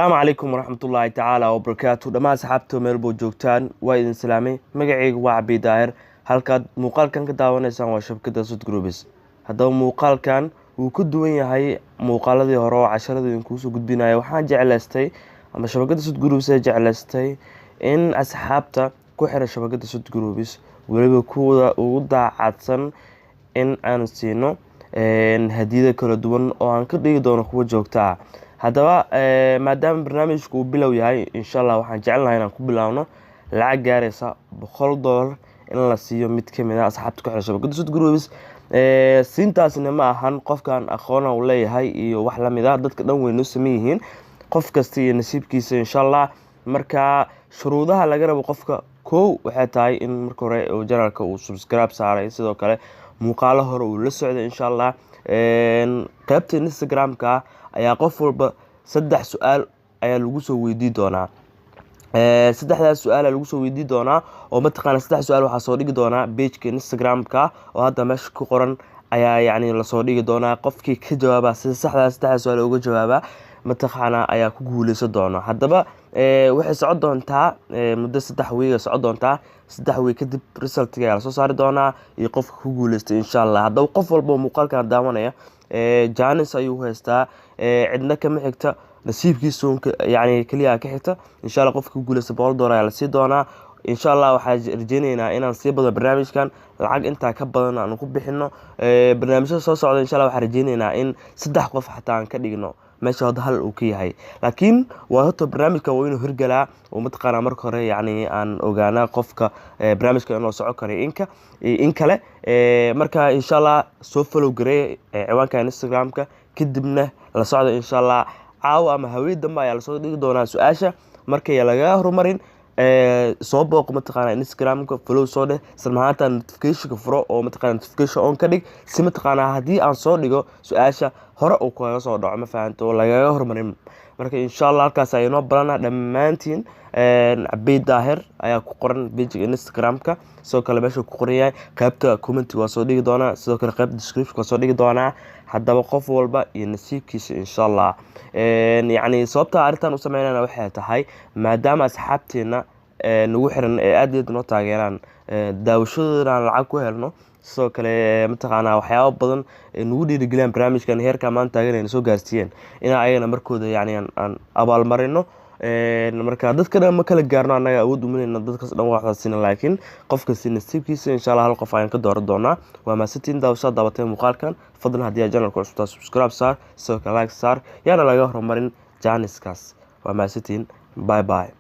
السلام عليكم ورحمة الله تعالى وبركاته دما asxaabta meel buu joogtaan waa idin salaamay magacaygu waa Cabdi Daahir halkaad muuqaalkan ka daawanaysaan waa shabakada Sud Groups haddaba muuqaalkan wuu ku duwan yahay muuqaaladii hore oo casharada idinku soo gudbinayo waxaan jeclaystay ama shabakada Sud Groups ay jeclaystay in asxaabta ku xiran shabakada Sud Groups waliba kuwa ugu daacadsan in aan siino hadiyada kala duwan oo aan ka dhigi doono kuwa joogta haddaba maadaama barnaamijku uu bilow yahay insha Allah waxaan jecelnahay inaan ku bilaawno lacag gaaraysa $100 in la siiyo mid ka mid ah asxaabta ku xiran shabakada Sud Groups siintaasna ma ahan qofkan aqoon u leeyahay iyo wax la mid ah dadka dhan way noo sameeyeen qof kasta iyo nasiibkiisa insha Allah marka shuruudaha laga rabo qofka koow waxay tahay in marka hore uu channelka uu subscribe saaray sidoo kale muuqaalo hore uu la socdo insha Allah qaybta Instagram-ka ayaa qof walba 3 su'aal ayaa lagu soo weydii doonaa saddexdaas su'aal lagu soo weydii doonaa oo mataqaana 3 su'aal waxa soo dhigi doonaa page-ka Instagram-ka oo hadda meesha ku qoran ayaa yani la soo dhigi doonaa qofkii ka jawaaba sida saxda 3 su'aal uga jawaaba mataqaana ayaa ku guuleysan doona haddaba waxay socon doontaa muddo 3 wiiga socon doontaa 3 wiig kadib result-ka la soo saari doonaa iyo qofka ku guuleystay insha Allah haddaba qof walba muuqaalkan daawanaya jaanis ayuu haystaa cidna kama xigta nasiibkiisa yani kaliya ka xigta insha Allah qofka ku guuleystay $100 ayaa la sii doonaa insha Allah waxaan rajeynaynaa inaan sii bado barnaamijkan lacag inta ka badan aan ku bixino barnaamijyada soo socda insha Allah waxaan rajeynaynaa in 3 qof xataa aan ka dhigno meesha hal uu ka yahay laakiin waa horta barnaamijka waa inuu hirgalaa oo mataqaana marka hore yani aan ogaana qofka barnaamijka inuu socon karo in kale marka insha Allah soo follow gareey ciwaanka Instagram-ka kadibna la socdo insha Allah caawa ama haween dambe ayaa la soo dhigi doonaa su'aasha markay laga horumarin soo booq mataqaana Instagram-ka follow soo dheh isla notification-ka furo oo mataqaana notification on ka dhig si mataqaana hadii aan soo dhigo su'aasha hore uu kaga soo dhaco ma fahanto laga horumarin marka insha Allah halkaas ay noo balana dhamaantiin Cabdi Daahir ayaa ku qoran page Instagram-ka soo kale meesha ku qoran yahay qaybta comment waa soo dhigi doonaa sidoo kale qaybta description waa soo dhigi doonaa haddaba qof walba iyo nasiibkiisa insha Allah yani sababta arintan u sameynayna waxay tahay maadaama asxaabteena nagu xiran aad noo taageeraan daawashadooda lacag ku helno sidoo kale mataqaana waxyaabo badan nagu dhiirigeliyaan barnaamijkan heerka maanta taageerayna soo gaarsiiyeen ina ayagana markooda yani aan abaal marino marka dadka dhan ma kala gaarno anaga awood u minayna dadkaas dhan wax siina laakiin qofka si nasiibkiisa insha Allah hal qof ayaan ka dooran doonaa waa maasantiin daawashada daabatay muuqaalkan fadlan hadii aad channelka cusub subscribe saar sidoo kale like saar yana laga horumarin jaaniskaas waa maasantiin bye bye